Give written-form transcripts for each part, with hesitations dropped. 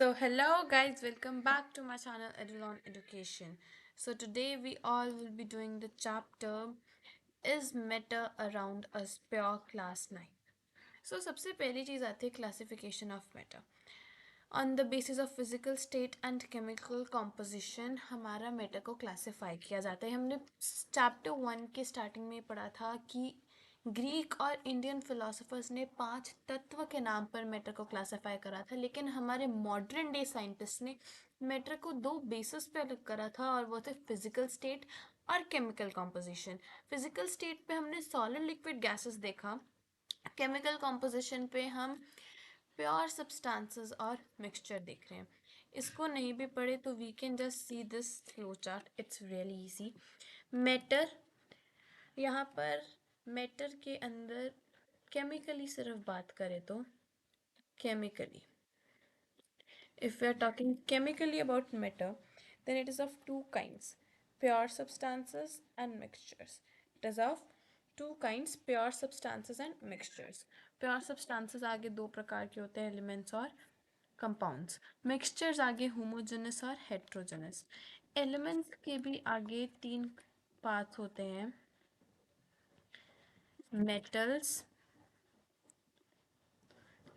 So, hello guys, welcome back to my channel Edulon Education. So, today we all will be doing the chapter Is Matter Around Us Pure Class 9. So, सबसे पहली चीज़ आती है classification of matter on the basis of physical state and chemical composition हमारा matter को classify किया जाता है। हमने चैप्टर 1 के स्टार्टिंग में पढ़ा था कि ग्रीक और इंडियन फिलोसोफर्स ने 5 तत्व के नाम पर मैटर को क्लासिफाई करा था, लेकिन हमारे मॉडर्न डे साइंटिस्ट ने मैटर को 2 बेसिस पे अलग करा था, और वो थे फिजिकल स्टेट और केमिकल कॉम्पोजिशन। फिजिकल स्टेट पे हमने सॉलिड लिक्विड गैसेस देखा, केमिकल कॉम्पोजिशन पे हम प्योर सब्सटेंसेस और मिक्सचर देख रहे हैं। इसको नहीं भी पढ़े तो we can just see this flow chart, it's really easy. Matter, यहाँ पर मैटर के अंदर केमिकली सिर्फ बात करें तो chemically, if we are talking chemically about matter, then it is of two kinds: pure substances and mixtures. It is of two kinds: pure substances and mixtures. Pure substances आगे दो प्रकार के होते हैं, elements और compounds. Mixtures आगे homogeneous और heterogeneous. Elements के भी आगे तीन पार्ट्स होते हैं: metals,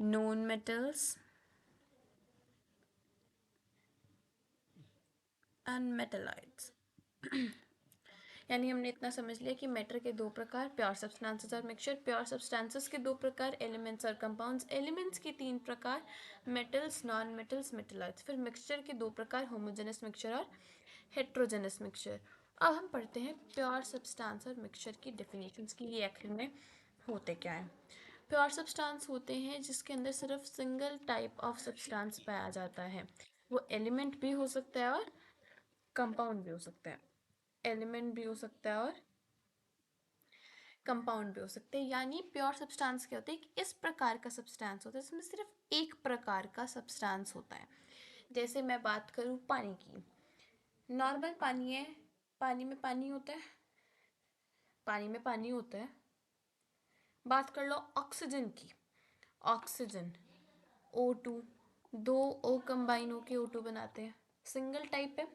known metals and metalloids. यानी हमने इतना समझ लिया कि मैटर के दो प्रकार, प्योर सब्सटेंसेस और मिक्सचर। प्योर सब्सटेंसेस के दो प्रकार, एलिमेंट्स और कंपाउंड्स। एलिमेंट्स के तीन प्रकार, मेटल्स, नॉन मेटल्स, मेटलॉइड्स। फिर मिक्सचर के दो प्रकार, होमोजेनस मिक्सचर और हेट्रोजेनस मिक्सचर। अब हम पढ़ते हैं प्योर सब्सटेंस और मिक्सचर की डेफिनेशंस की, ये आखिर में होते क्या है। प्योर सब्सटेंस होते हैं जिसके अंदर सिर्फ सिंगल टाइप ऑफ सब्सटेंस पाया जाता है। वो एलिमेंट भी हो सकता है और कंपाउंड भी हो सकता है। एलिमेंट भी हो सकता है और कंपाउंड भी हो सकते हैं। यानी प्योर सब्सटेंस क्या होता है कि इस प्रकार का सब्सटेंस होता है जिसमें सिर्फ एक प्रकार का सब्सटेंस होता है। जैसे मैं बात करूँ पानी की, नॉर्मल पानी है, पानी में पानी होता है, पानी में पानी होता है। बात कर लो ऑक्सीजन की, ऑक्सीजन O2, दो O कंबाइन होके O2 बनाते हैं, सिंगल टाइप है,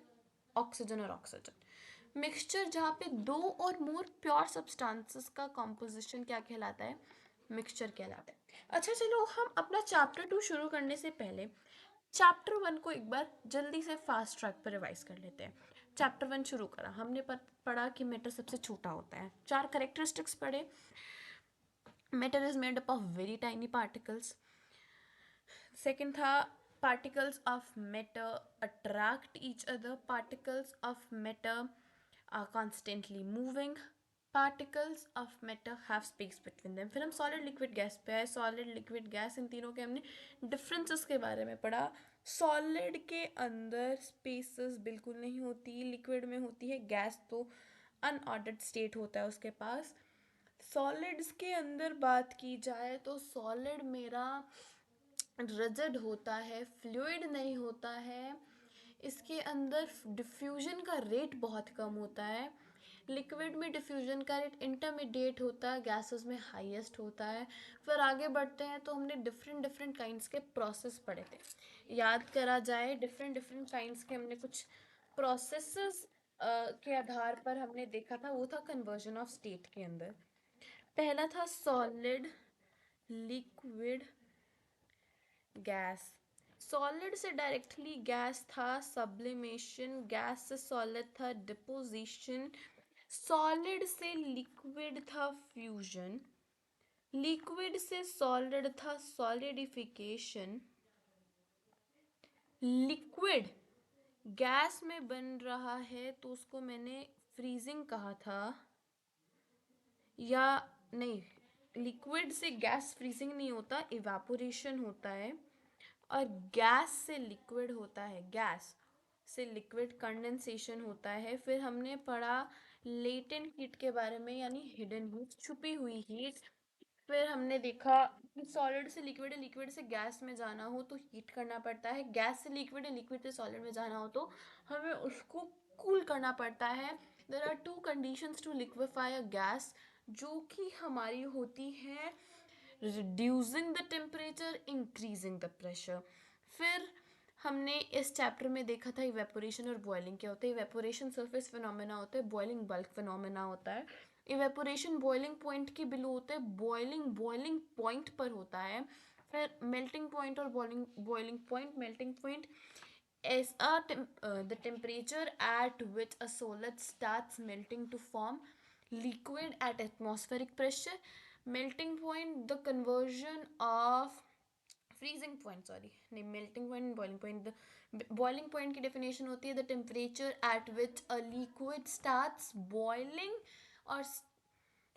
ऑक्सीजन और ऑक्सीजन। मिक्सचर जहाँ पे दो और मोर प्योर सब्सटेंसेस का कॉम्पोजिशन क्या कहलाता है, मिक्सचर कहलाता है। अच्छा चलो, हम अपना चैप्टर 2 शुरू करने से पहले चैप्टर 1 को एक बार जल्दी से फास्ट ट्रैक पर रिवाइज कर लेते हैं। चैप्टर 1 शुरू करा हमने, पढ़ा कि मैटर सबसे छोटा होता है, चार करेक्टरिस्टिक्स पढ़े। Matter is made up of very tiny particles. Second था particles of matter attract each other, particles of matter are constantly moving, particles of matter have space between them। फिर हम सॉलिड लिक्विड गैस पे आए, solid liquid gas, इन तीनों के हमने differences के बारे में पढ़ा। सॉलिड के अंदर स्पेसेस बिल्कुल नहीं होती, लिक्विड में होती है। गैस तो अनऑर्डर्ड स्टेट होता है उसके पास। सॉलिड्स के अंदर बात की जाए तो सॉलिड मेरा रिजिड होता है, फ्लूइड नहीं होता है। इसके अंदर डिफ्यूजन का रेट बहुत कम होता है। लिक्विड में डिफ्यूजन का रेट इंटरमीडिएट होता है, गैसेस में हाईएस्ट होता है। फिर आगे बढ़ते हैं तो हमने डिफरेंट डिफरेंट काइंड्स के प्रोसेस पढ़े थे। याद करा जाए, डिफरेंट डिफरेंट काइंड्स के हमने कुछ प्रोसेसेस के आधार पर हमने देखा था, वो था कन्वर्जन ऑफ स्टेट के अंदर। पहला था सॉलिड, लिक्विड, गैस। सॉलिड से डायरेक्टली गैस था सब्लिमेशन, गैस से सॉलिड था डिपोजिशन, सॉलिड से लिक्विड था फ्यूजन, लिक्विड से सॉलिड था सॉलिडिफिकेशन, लिक्विड गैस में बन रहा है तो उसको मैंने फ्रीजिंग कहा था, या नहीं, लिक्विड से गैस फ्रीजिंग नहीं होता, इवेपोरेशन होता है। और गैस से लिक्विड होता है, गैस से लिक्विड कंडेंसेशन होता है। फिर हमने पढ़ा लेटेंट हीट के बारे में, यानी हिडन हीट, छुपी हुई हीट। फिर हमने देखा कि सॉलिड से लिक्विड, लिक्विड से गैस में जाना हो तो हीट करना पड़ता है, गैस से लिक्विड, लिक्विड से सॉलिड में जाना हो तो हमें उसको कूल करना पड़ता है। There are two conditions to liquefy a gas, जो कि हमारी होती है reducing the temperature, increasing the pressure। फिर हमने इस चैप्टर में देखा था इवेपोरेशन और बॉइलिंग क्या होता है। इवेपोरेशन सरफेस फिनोमेना होता है, बॉइलिंग बल्क फिनोमेना होता है। इवेपोरेशन बॉइलिंग पॉइंट के बिलो होता है, बॉइलिंग बॉइलिंग पॉइंट पर होता है। फिर मेल्टिंग पॉइंट और boiling boiling point. Melting point is the temperature at which a solid starts melting to form liquid at atmospheric pressure. Melting point, the conversion of freezing point, sorry नहीं, melting point boiling point. The boiling point की definition होती है the temperature at which a liquid starts boiling और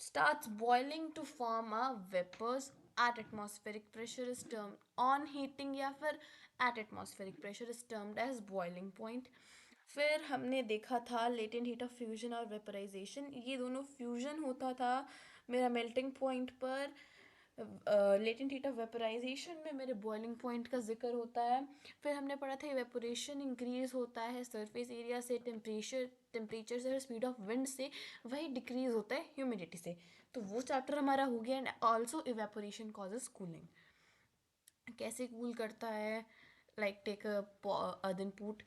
starts boiling to form a vapors at atmospheric pressure is termed on heating, या फिर at atmospheric pressure is termed as boiling point. फिर हमने देखा था लेटेंट हीट ऑफ फ्यूजन और vaporisation, ये दोनों फ्यूजन होता था मेरा मेल्टिंग पॉइंट पर। लेटेंट हीट ऑफ वेपराइजेशन में मेरे बॉइलिंग पॉइंट का जिक्र होता है। फिर हमने पढ़ा था इवेपोरेशन इंक्रीज होता है सरफेस एरिया से, टेम्परेचर से और स्पीड ऑफ विंड से, वही डिक्रीज होता है ह्यूमिडिटी से। तो वो चैप्टर हमारा हो गया। And also evaporation causes cooling, कैसे कूल करता है। लाइक टेक अर्दन पुट,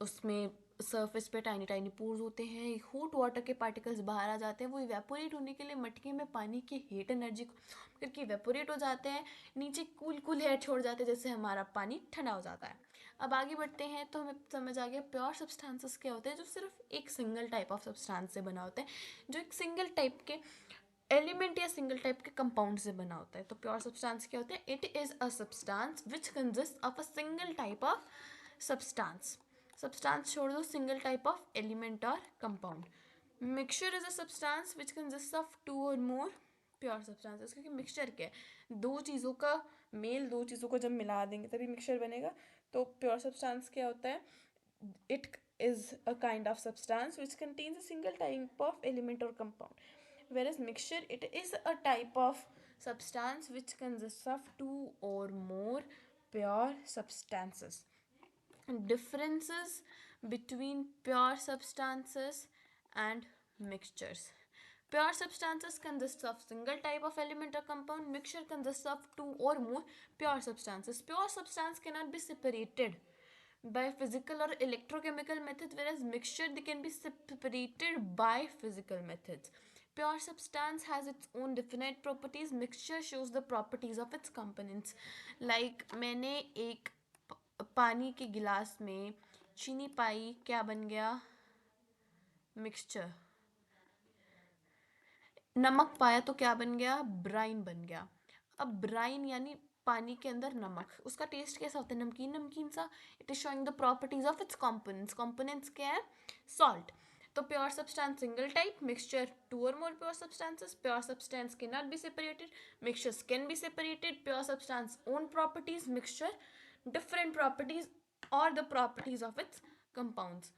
उसमें सरफेस पे टाइनी टाइनी पोर्स होते हैं, हॉट वाटर के पार्टिकल्स बाहर आ जाते हैं, वो इवेपोरेट होने के लिए मटके में पानी की हीट एनर्जी को करके इवेपोरेट हो जाते हैं, नीचे कूल कूल एयर छोड़ जाते हैं, जिससे हमारा पानी ठंडा हो जाता है। अब आगे बढ़ते हैं तो हमें समझ आ गया प्योर सब्सटेंसेस क्या होते हैं, जो सिर्फ एक सिंगल टाइप ऑफ सब्सटेंस से बना होता है, जो एक सिंगल टाइप के एलिमेंट या सिंगल टाइप के कंपाउंड से बना होता है। तो प्योर सब्सटेंस क्या होता है? It is a substance which consist of a single type of substance. Substance छोड़ दो, सिंगल टाइप ऑफ एलिमेंट और compound. Mixture is a substance which consist of two और मोर प्योर सब्सटेंसेस। क्योंकि mixture क्या है? दो चीज़ों का मेल, दो चीज़ों को जब मिला देंगे तभी मिक्सचर बनेगा। तो प्योर सब्सटेंस क्या होता है? It is a kind of substance which contains a single type of element or compound, whereas mixture, it is a type of substance which consists of two or more pure substances. Differences between pure substances and mixtures. Pure substances consist of single type of element or compound. Mixture consists of two or more pure substances. Pure substance cannot be separated by physical or electrochemical methods, whereas mixture, they can be separated by physical methods. Pure substance has its own definite properties. Mixture shows the properties of its components. Like मैंने एक पानी के गिलास में चीनी पाई, क्या बन गया? मिक्सचर। नमक पाया तो क्या बन गया? ब्राइन बन गया। अब ब्राइन यानी पानी के अंदर नमक, उसका टेस्ट कैसा होता है? नमकीन नमकीन सा। It is showing the properties of its components. Components क्या है? सॉल्ट। तो pure substance single type, mixture two और more pure substances. Pure substance can not be separated, mixtures can be separated. Pure substance own properties, mixture different properties और the properties of its compounds.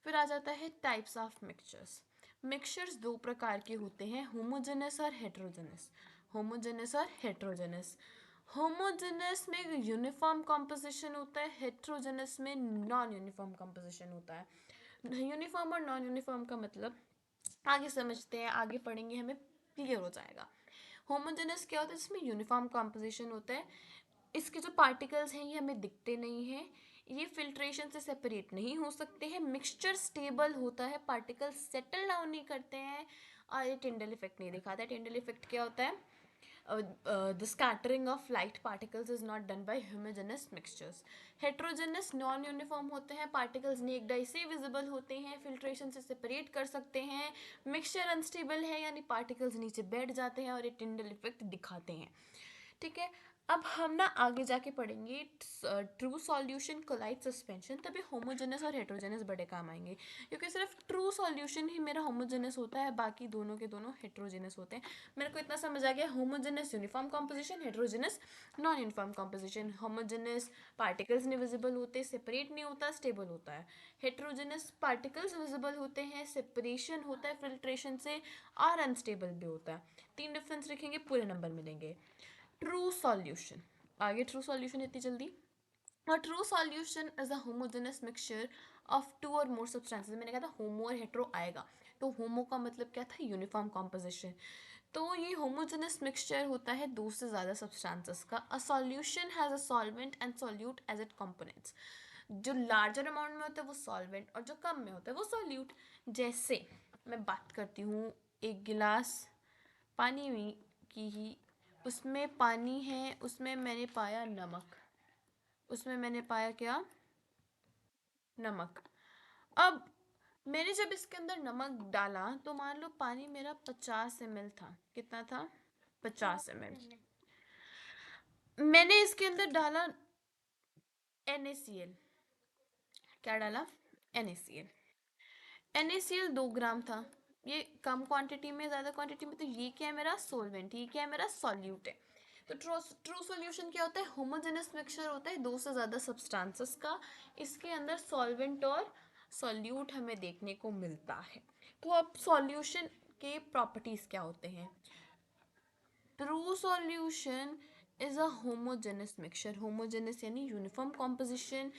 फिर आ जाता है types of mixtures. Mixtures दो प्रकार के होते हैं, होमोजेनस और हेट्रोजेनस। होमोजेनस और हेट्रोजेनस। होमोजेनस में यूनिफॉर्म कॉम्पोजिशन होता है, हेट्रोजेनस में नॉन यूनिफॉर्म कॉम्पोजिशन होता है। यूनिफॉर्म और नॉन यूनिफॉर्म का मतलब आगे समझते हैं, आगे पढ़ेंगे, हमें क्लियर हो जाएगा। होमोजेनस क्या होता है? जिसमें यूनिफॉर्म कॉम्पोजिशन होता है, इसके जो पार्टिकल्स हैं ये हमें दिखते नहीं हैं, ये फिल्ट्रेशन से सेपरेट नहीं हो सकते हैं। मिक्सचर स्टेबल होता है, पार्टिकल्स सेटल डाउन नहीं करते हैं, और ये टिंडल इफेक्ट नहीं दिखाता है। टिंडल इफेक्ट क्या होता है? The scattering of light particles is not done by homogeneous mixtures. Heterogeneous non uniform होते हैं, पार्टिकल्स नेक डाई से विजिबल होते हैं, फिल्ट्रेशन से सेपरेट कर सकते हैं। मिक्सचर अनस्टेबल है, यानी पार्टिकल्स नीचे बैठ जाते हैं और ये टिंडल इफेक्ट दिखाते हैं। ठीक है, अब हम ना आगे जाके पढ़ेंगे ट्रू सॉल्यूशन, कोलाइड सस्पेंशन, तभी होमोजेनस और हेट्रोजेनस बड़े काम आएंगे। क्योंकि सिर्फ ट्रू सॉल्यूशन ही मेरा होमोजेनस होता है, बाकी दोनों के दोनों हेट्रोजेनस होते हैं। मेरे को इतना समझ आ गया, homogeneous uniform composition, heterogeneous non uniform composition. Homogeneous particles नहीं विजिबल होते, सेपरेट नहीं होता, स्टेबल होता है। हेट्रोजेनस पार्टिकल्स विजिबल होते हैं, सेपरेशन होता है फिल्ट्रेशन से, और अनस्टेबल भी होता है। तीन डिफरेंस लिखेंगे, पूरे नंबर मिलेंगे। ट्रू सॉल्यूशन, आगे ट्रू सॉल्यूशन इतनी जल्दी। और true solution is a homogenous mixture of two और मोर सब्सटेंसेस। मैंने कहा था होमो और हेट्रो आएगा, तो होमो का मतलब क्या था? Uniform composition. तो ये होमोजेनस मिक्सचर होता है दो से ज़्यादा सब्सटेंसेस का. A solution has a solvent and solute as it components. जो लार्जर अमाउंट में होता है वो सॉल्वेंट और जो कम में होता है वो सॉल्यूट. जैसे मैं बात करती हूँ एक गिलास पानी की ही. उसमें पानी है, उसमें मैंने पाया नमक. उसमें मैंने पाया क्या? नमक. अब मैंने जब इसके अंदर नमक डाला तो मान लो पानी मेरा 50 ml था. कितना था? 50 ml. मैंने इसके अंदर डाला NaCl. क्या डाला? NaCl. NaCl 2 ग्राम था. ये कम क्वांटिटी में, ज़्यादा क्वांटिटी में. तो ये क्या है? मेरा सोलवेंट. ये क्या है? मेरा सॉल्यूट है. तो ट्रू सॉल्यूशन क्या होता है? होमोजेनस मिक्सचर होता है दो से ज़्यादा सब्सटेंसेस का. इसके अंदर सॉल्वेंट और सॉल्यूट हमें देखने को मिलता है. तो अब सॉल्यूशन के प्रॉपर्टीज़ क्या होते हैं? True solution is a homogeneous mixture. Homogeneous यानी uniform composition.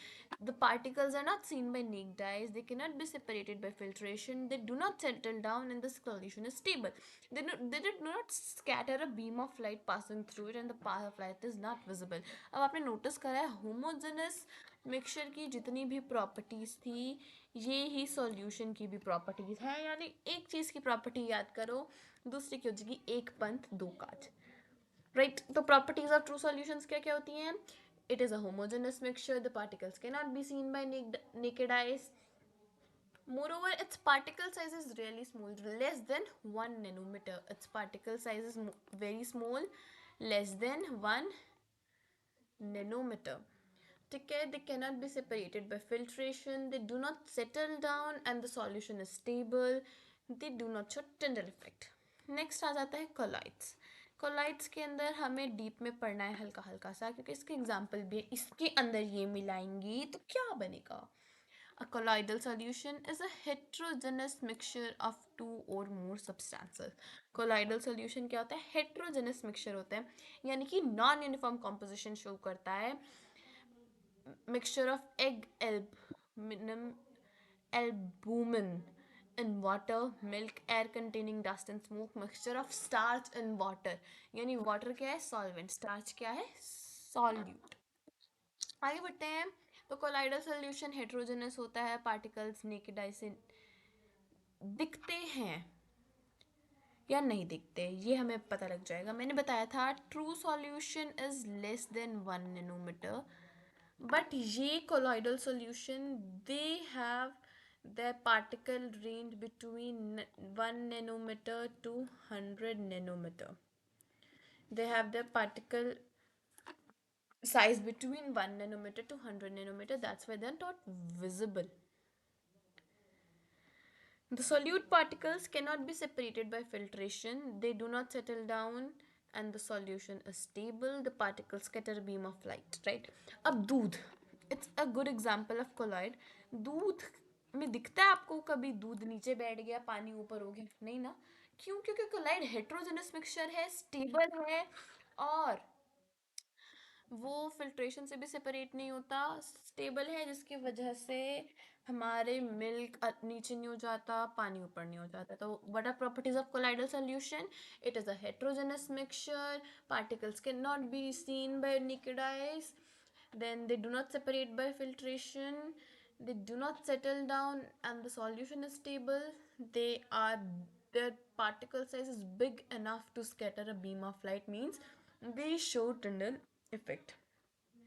The particles are not seen by naked eyes. They cannot be separated by filtration. They do not settle down and the solution is stable. They do not scatter a beam of light passing through it and the path of light is not visible. अब आपने notice करा है homogeneous mixture की जितनी भी properties थी ये ही solution की भी प्रॉपर्टीज़ हैं. यानी एक चीज़ की प्रॉपर्टी याद करो, दूसरी की हो जाएगी एक पंथ दो काज. राइट. तो प्रॉपर्टीज ऑफ ट्रू सॉल्यूशंस क्या क्या होती हैं? It is a homogenous mixture. The particles can not be seen bye naked eyes. Moreover, its particle size is really small, less than 1 nanometer. Its particle size is very small, less than 1 nanometer. ठीक है. They cannot be separated by filtration. They do not settle down and the solution is stable. They do not show Tyndall effect. Next आ जाता है collides. Collides के अंदर हमें deep में पढ़ना है हल्का हल्का सा, क्योंकि इसके एग्जाम्पल भी है. इसके अंदर ये मिलाएंगी तो क्या बनेगा? A colloidal solution is a heterogeneous mixture of two or more substances. Colloidal solution क्या होता है? Heterogeneous mixture होता है, यानी कि नॉन यूनिफॉर्म कॉम्पोजिशन शो करता है. Mixture of egg aluminum albumin in water, milk, air containing dust and smoke. Mixture of starch and water. यानी water क्या है? Solvent. Starch क्या है? Solute. आगे बढ़ते हैं. तो कोलाइडल सोल्यूशन हेट्रोजेनस होता है. पार्टिकल्स नेकेड आई से दिखते हैं या नहीं दिखते ये हमें पता लग जाएगा. मैंने बताया था true solution is less than 1 nanometer. But ये colloidal solution, they have their particle range between 1 nanometer to 100 nanometer. They have their particle size between 1 nanometer to 100 nanometer. That's why they're not visible. The solute particles cannot be separated by filtration. They do not settle down and the solution is stable. The particles scatter a beam of light, right? अब दूध, it's a good example of colloid. दूध में दिखता है आपको कभी दूध नीचे बैठ गया पानी ऊपर हो गया? नहीं ना. क्यों? क्योंकि कोलाइड हेट्रोजेनस मिक्सचर है, स्टेबल है और वो फिल्ट्रेशन से भी सेपरेट नहीं होता, स्टेबल है, जिसकी वजह से हमारे मिल्क नीचे नहीं हो जाता, पानी ऊपर नहीं हो जाता. तो what are properties of colloidal solution? It is a heterogenous mixture. Particles can not be seen by naked eyes. Then they do not separate by filtration. They do not settle down and the solution is stable. They are their particle size is big enough to scatter a beam of light, means they show Tyndall effect.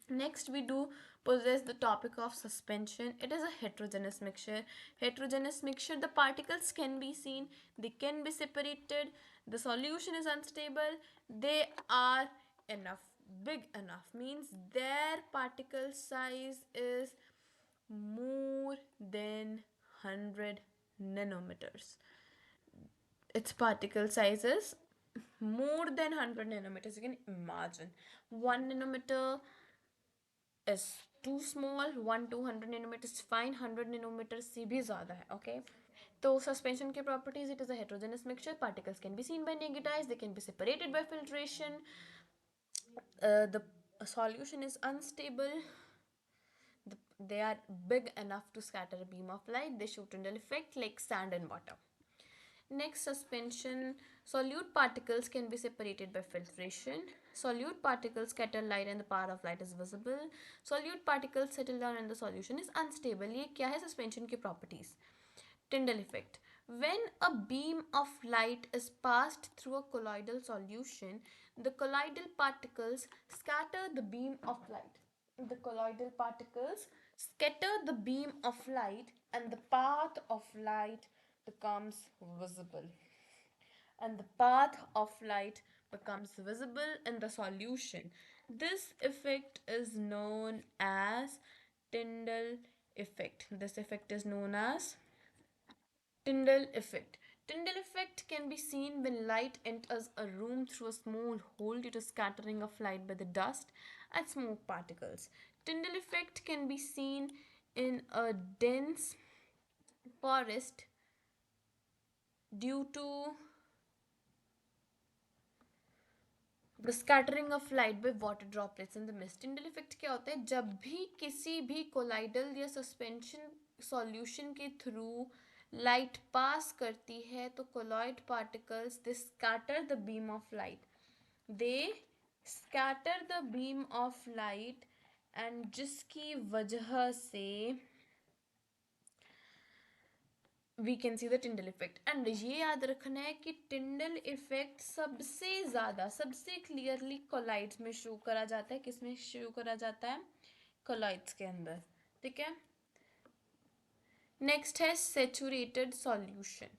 Next, we do possess the topic of suspension. It is a heterogeneous mixture. Heterogeneous mixture, the particles can be seen, they can be separated, the solution is unstable, they are enough, big enough, means their particle size is more than 100 nanometers. Its particle size is more than 100 nanometers. You can imagine 1 nanometer is too small, 1 to 100 nanometers fine, 100 nanometers से भी ज़्यादा है. Okay, तो suspension के properties, it is a heterogeneous mixture. Particles can be seen by naked eyes, they can be separated by filtration. The solution is unstable. They are big enough to scatter a beam of light. They show Tyndall effect like sand and water. Next, suspension. Solute particles can be separated by filtration. Solute particles scatter light and the path of light is visible. Solute particles settle down and the solution is unstable. ये क्या है suspension की properties? Tyndall effect. When a beam of light is passed through a colloidal solution, the colloidal particles scatter the beam of light. The colloidal particles scatter the beam of light and the path of light becomes visible. And the path of light becomes visible in the solution. This effect is known as Tyndall effect. This effect is known as Tyndall effect. Tyndall effect can be seen when light enters a room through a small hole due to scattering of light by the dust and smoke particles. Tyndall effect can be seen in a dense forest due to the scattering of light by water droplets in the mist. Tyndall effect क्या होता है? जब भी किसी भी colloidal या suspension solution के through light pass करती है तो colloid particles they scatter the beam of light, they scatter the beam of light, and जिसकी वजह से we can see the Tyndall effect. And ये याद रखना है कि टिंडल इफेक्ट सबसे ज़्यादा सबसे क्लियरली कोलाइड्स में शो करा जाता है. किस में शो करा जाता है? कोलाइड्स के अंदर. ठीक है. नेक्स्ट है saturated solution.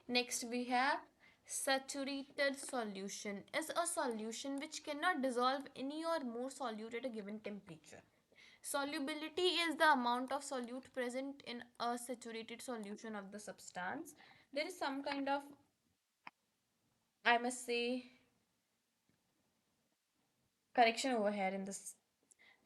Next we have saturated solution is a solution which cannot dissolve any or more solute at a given temperature. Solubility is the amount of solute present in a saturated solution of the substance. There is some kind of, I must say, correction over here in this.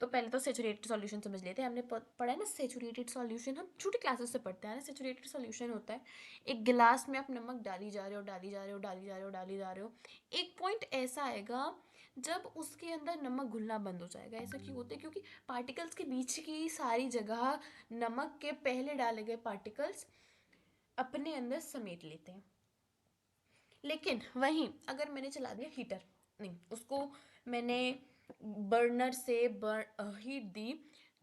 तो पहले तो saturated solution समझ लेते हैं. हमने पढ़ा है ना सेचुरेटेड सॉल्यूशन, हम छोटी क्लासेस से पढ़ते हैं ना. सेचुरेटेड सॉल्यूशन होता है एक गिलास में आप नमक डाली जा रहे हो, डाली जा रहे हो, डाली जा रहे हो, डाली जा रहे हो. एक पॉइंट ऐसा आएगा जब उसके अंदर नमक घुलना बंद हो जाएगा. ऐसा क्यों होता है? क्योंकि पार्टिकल्स के बीच की सारी जगह नमक के पहले डाले गए पार्टिकल्स अपने अंदर समेट लेते हैं. लेकिन वहीं अगर मैंने चला दिया हीटर, नहीं उसको मैंने बर्नर से हीट दी,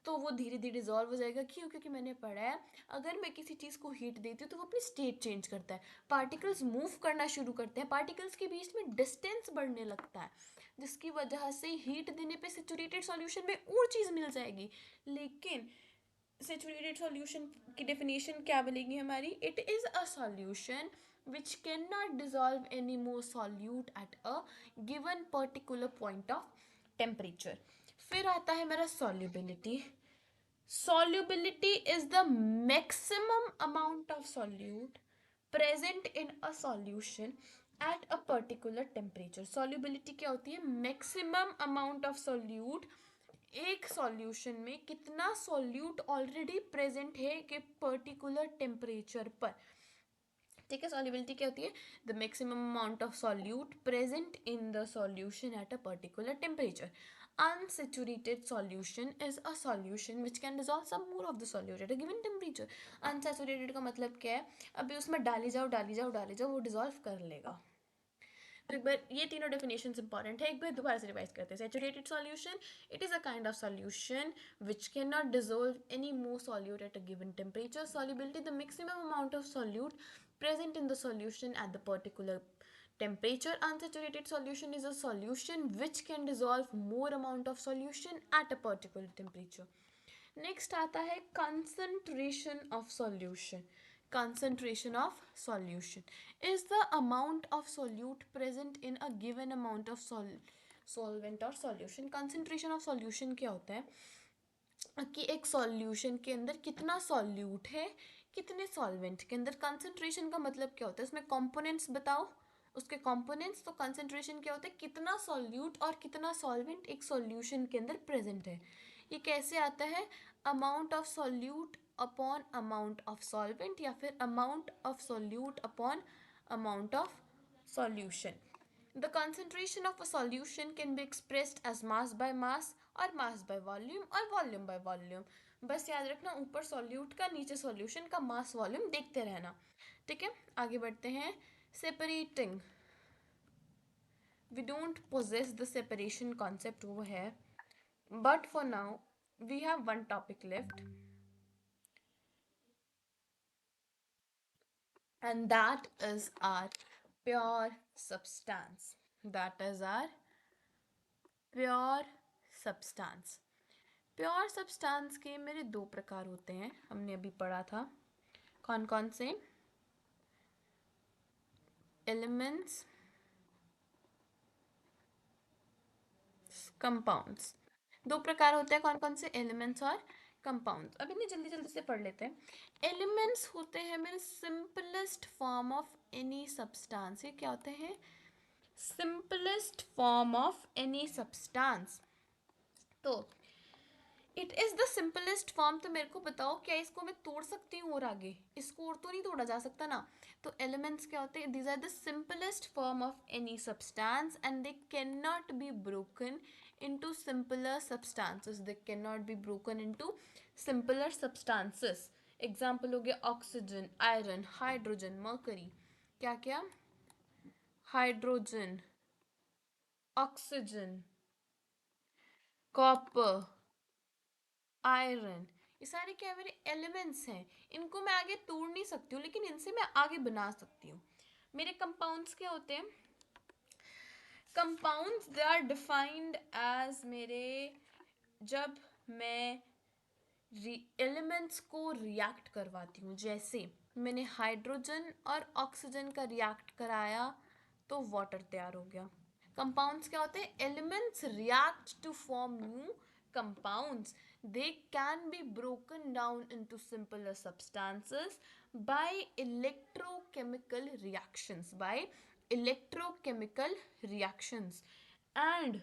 तो वो धीरे धीरे डिजॉल्व हो जाएगा. क्यों? क्योंकि मैंने पढ़ा है अगर मैं किसी चीज़ को हीट देती हूँ तो वो अपनी स्टेट चेंज करता है, पार्टिकल्स मूव करना शुरू करते हैं, पार्टिकल्स के बीच में डिस्टेंस बढ़ने लगता है, जिसकी वजह से हीट देने पे सेचुरेटेड सॉल्यूशन में और चीज़ मिल जाएगी. लेकिन सेचुरेटेड सॉल्यूशन की डेफिनेशन क्या बनेगी हमारी? It is a solution which cannot dissolve any more solute at a given particular point of temperature. फिर आता है मेरा solubility. Solubility is the maximum amount of solute present in a solution at a particular temperature. Solubility क्या होती है? Maximum amount of solute. एक solution में कितना सॉल्यूट ऑलरेडी प्रेजेंट है कि पर्टिकुलर टेम्परेचर पर. ठीक है. सॉल्युबिलिटी क्या होती है? The maximum amount of solute present in the solution at a particular temperature. Unsaturated solution is a solution which can dissolve some more of the solute at a given temperature. Unsaturated का मतलब क्या है? अभी उसमें डाली जाओ डाली जाओ डाली जाओ, वो डिजॉल्व कर लेगा. तो एक बार ये तीनों डेफिनेशन इंपॉर्टेंट है, एक बार दोबारा से रिवाइज करते हैं. Saturated solution, it is a kind of solution which cannot dissolve any more solute at a given temperature. Solubility, the maximum amount of solute present in the solution at the particular temperature. Unsaturated solution is a solution which can dissolve more amount of solution at a particular temperature. Next आता है concentration of solution. Concentration of solution is the amount of solute present in a given amount of solvent or solution. Concentration of solution क्या होता है कि एक solution के अंदर कितना सॉल्यूट है, कितने सॉल्वेंट के अंदर. कंसंट्रेशन का मतलब क्या होता है? उसमें कंपोनेंट्स बताओ, उसके कंपोनेंट्स. तो कंसंट्रेशन क्या होता है? कितना सॉल्यूट और कितना सॉल्वेंट एक सॉल्यूशन के अंदर प्रेजेंट है. ये कैसे आता है? Amount of solute upon amount of solvent, या फिर amount of solute upon amount of solution. The concentration of a solution can be expressed as mass by mass और मास बाय वॉल्यूम और वॉल्यूम बाय वॉल्यूम। बस याद रखना, ऊपर solute का नीचे सॉल्यूशन का मास वॉल्यूम देखते रहना। ठीक है, आगे बढ़ते हैं। Separating, we don't possess the separation concept, वो है, but for now we have one topic left, and that is our pure substance. That is our pure substance. Pure substance के मेरे दो प्रकार होते हैं, हमने अभी पढ़ा था। कौन कौन से? Elements, compounds. दो प्रकार होते हैं, कौन कौन से? एलिमेंट्स और कंपाउंड्स। अब इन्हें जल्दी जल्दी से पढ़ लेते हैं। एलिमेंट्स होते हैं मेरे simplest form of any substance. ये क्या होते हैं? Simplest form of any substance. तो it is the simplest form. तो मेरे को बताओ, क्या इसको मैं तोड़ सकती हूँ और आगे? इसको और तो नहीं तोड़ा जा सकता ना। तो एलिमेंट्स क्या होते हैं? These are the simplest form of any substance and they can not be broken into simpler substances. They cannot be broken into simpler substances. Example हो गया ऑक्सीजन, आयरन, हाइड्रोजन, मर्करी। क्या क्या? हाइड्रोजन, ऑक्सीजन, कॉपर, आयरन, ये सारे क्या है? मेरे elements हैं। इनको मैं आगे तोड़ नहीं सकती हूँ, लेकिन इनसे मैं आगे बना सकती हूँ। मेरे कंपाउंड्स क्या होते हैं? Compounds they are defined as मेरे, जब मैं एलिमेंट्स को रिएक्ट करवाती हूँ, जैसे मैंने हाइड्रोजन और ऑक्सीजन का रिएक्ट कराया तो वाटर तैयार हो गया। कंपाउंड्स क्या होते हैं? Elements react to form new compounds. They can be broken down into simpler substances by electrochemical reactions. By electrochemical reactions. And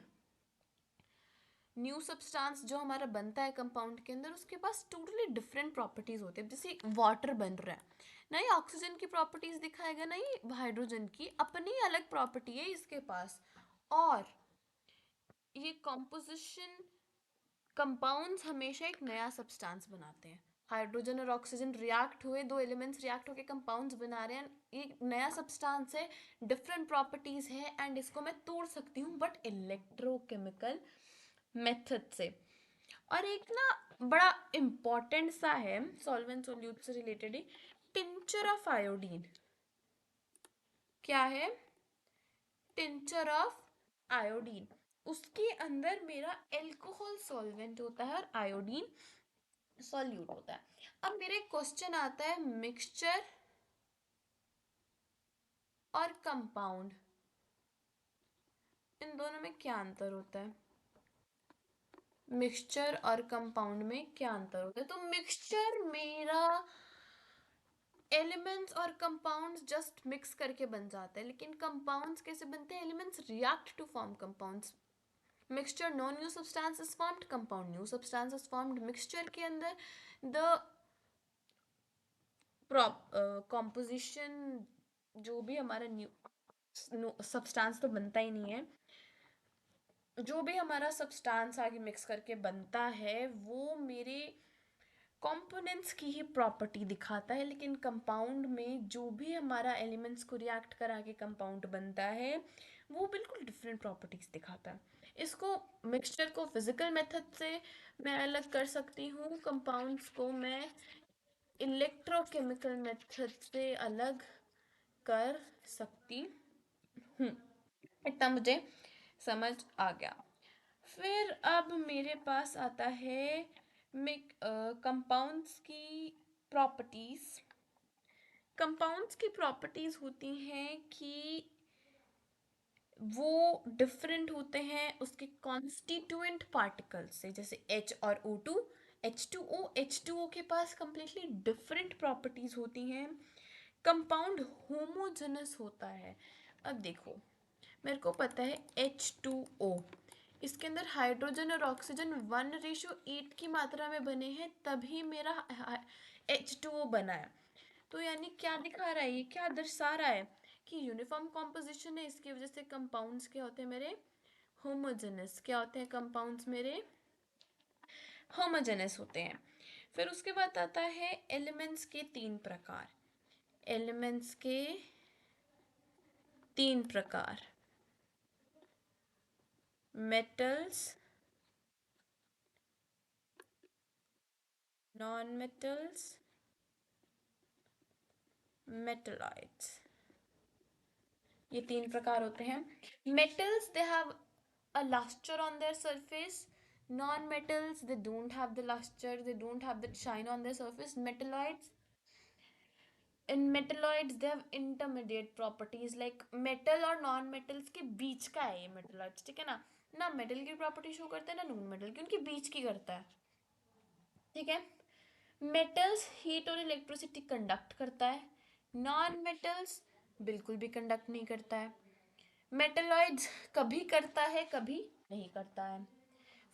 new substance जो हमारा बनता है कंपाउंड के अंदर, उसके पास टोटली डिफरेंट प्रॉपर्टीज होते हैं। जैसे वाटर बन रहा है ना, ये ऑक्सीजन की प्रॉपर्टीज दिखाएगा, ना ये हाइड्रोजन की, अपनी अलग प्रॉपर्टी है इसके पास। और ये कॉम्पोजिशन, कंपाउंड्स हमेशा एक नया सब्सटेंस बनाते हैं। हाइड्रोजन और ऑक्सीजन रिएक्ट हुए, दो एलिमेंट्स रिएक्ट होकर कंपाउंड्स बना रहे हैं, ये नया सब्सटेंस है, डिफरेंट प्रॉपर्टीज है, एंड इसको मैं तोड़ सकती हूँ बट इलेक्ट्रोकेमिकल मेथड से। और एक ना बड़ा इम्पॉर्टेंट सा है सॉल्वेंट सोल्यूट से related he, tincture of iodine. क्या है? Tincture of iodine. उसके अंदर मेरा एल्कोहल सॉल्वेंट होता है और आयोडीन सॉल्यूट होता है। अब मेरे क्वेश्चन आता है, मिक्सचर और कंपाउंड, इन दोनों में क्या अंतर होता है? मिक्सचर और कंपाउंड में क्या अंतर होता है? तो मिक्सचर मेरा एलिमेंट्स और कंपाउंड्स जस्ट मिक्स करके बन जाता है, लेकिन कंपाउंड्स कैसे बनते हैं? Elements react to form compounds. Mixture, no new substance is formed, compound new substance is formed. Mixture के अंदर द कॉम्पोजिशन, जो भी हमारा न्यू सब्सटेंस तो बनता ही नहीं है, जो भी हमारा सब्सटेंस आगे मिक्स करके बनता है वो मेरे कंपोनेंट्स की ही प्रॉपर्टी दिखाता है। लेकिन कंपाउंड में जो भी हमारा एलिमेंट्स को रिएक्ट करा के कंपाउंड बनता है वो बिल्कुल डिफरेंट प्रॉपर्टीज दिखाता है। इसको, मिक्सचर को फिजिकल मेथड से मैं अलग कर सकती हूँ, कंपाउंड्स को मैं इलेक्ट्रोकेमिकल मेथड से अलग कर सकती हूँ। इतना मुझे समझ आ गया। फिर अब मेरे पास आता है कंपाउंड्स की प्रॉपर्टीज। कंपाउंड्स की प्रॉपर्टीज होती हैं कि वो डिफरेंट होते हैं उसके कॉन्स्टिट्यूएंट पार्टिकल से। जैसे H और O2, H2O के पास कंप्लीटली डिफरेंट प्रॉपर्टीज होती हैं। कंपाउंड होमोजेनस होता है। अब देखो, मेरे को पता है H2O, इसके अंदर हाइड्रोजन और ऑक्सीजन 1:8 की मात्रा में बने हैं, तभी मेरा H2O बना है। तो यानी क्या दिखा रहा है, ये क्या दर्शा रहा है कि यूनिफॉर्म कॉम्पोजिशन है, इसकी वजह से कंपाउंड्स क्या होते हैं मेरे? होमोजेनस। क्या होते हैं कंपाउंड्स मेरे? होमोजेनस होते हैं। फिर उसके बाद आता है एलिमेंट्स के तीन प्रकार। एलिमेंट्स के तीन प्रकार, मेटल्स, नॉन मेटल्स, मेटलॉइड्स, ये तीन प्रकार होते हैं। Metals they have a luster on their surface. Non-metals, they don't have the luster, they don't have the shine on their surface. Metalloids, in metalloids they have intermediate properties, like metal और non metals के बीच का है ये metalloids, ठीक है ना। ना metal की प्रॉपर्टी शो करता है ना non metal की, उनके बीच की करता है, ठीक है। metals heat और इलेक्ट्रिसिटी कंडक्ट करता है, नॉन मेटल्स बिल्कुल भी कंडक्ट नहीं करता है। मेटलॉइड्स कभी करता है कभी नहीं करता है।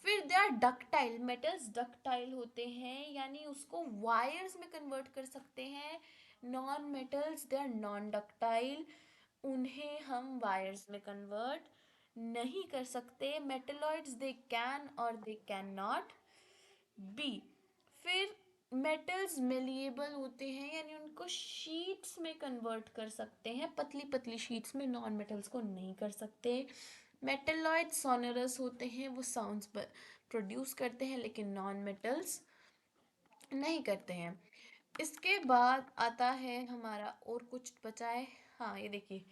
फिर they are ductile, metals ductile होते हैं, यानी उसको वायर्स में कन्वर्ट कर सकते हैं। Non metals they are non ductile, उन्हें हम वायर्स में कन्वर्ट नहीं कर सकते। मेटलॉइड्स दे कैन और दे कैन नॉट बी। फिर मेटल्स मेलिएबल होते हैं, यानी उनको शीट्स में कन्वर्ट कर सकते हैं, पतली पतली शीट्स में, नॉन मेटल्स को नहीं कर सकते। मेटलॉइड सोनरस होते हैं, वो साउंड्स प्रोड्यूस करते हैं, लेकिन नॉन मेटल्स नहीं करते हैं। इसके बाद आता है हमारा और कुछ बचा है, हाँ ये देखिए,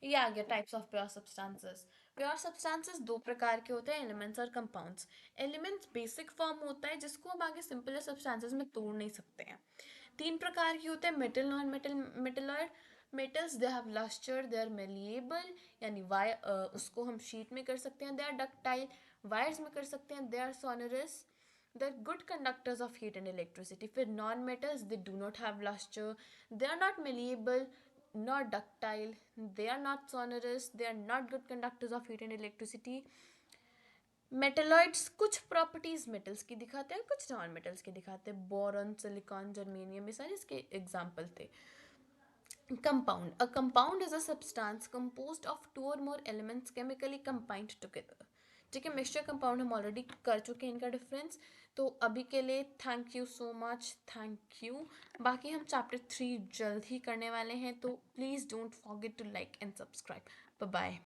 ये आ गया types of pure substances. Pure substances दो प्रकार के होते हैं, एलिमेंट्स और कंपाउंड्स। एलिमेंट्स बेसिक फॉर्म होता है जिसको हम आगे सिंपल सब्सटेंसेस में तोड़ नहीं सकते हैं। तीन प्रकार के होते हैं, metal, non metal, metalloid. Metals they have lustre, they are malleable, यानी उसको हम शीट में कर सकते हैं। दे आर डक्टाइल, वायर्स में कर सकते हैं। They are sonorous, they are good conductors of heat and electricity. फिर non-metals, they do not have luster, they are not malleable, not ductile, they are not sonorous, they are not good conductors of heat and electricity. Metalloids कुछ properties metals की दिखाते हैं, कुछ non metals की दिखाते हैं। Boron, silicon, germanium, ये सारे इसके एग्जाम्पल थे। Compound. A compound is a substance composed of two or more elements chemically combined together. ठीक है, मिक्सचर कंपाउंड हम ऑलरेडी कर चुके हैं इनका डिफरेंस। तो अभी के लिए thank you so much, thank you. बाकी हम चैप्टर 3 जल्द ही करने वाले हैं, तो please don't forget to like and subscribe. Bye bye.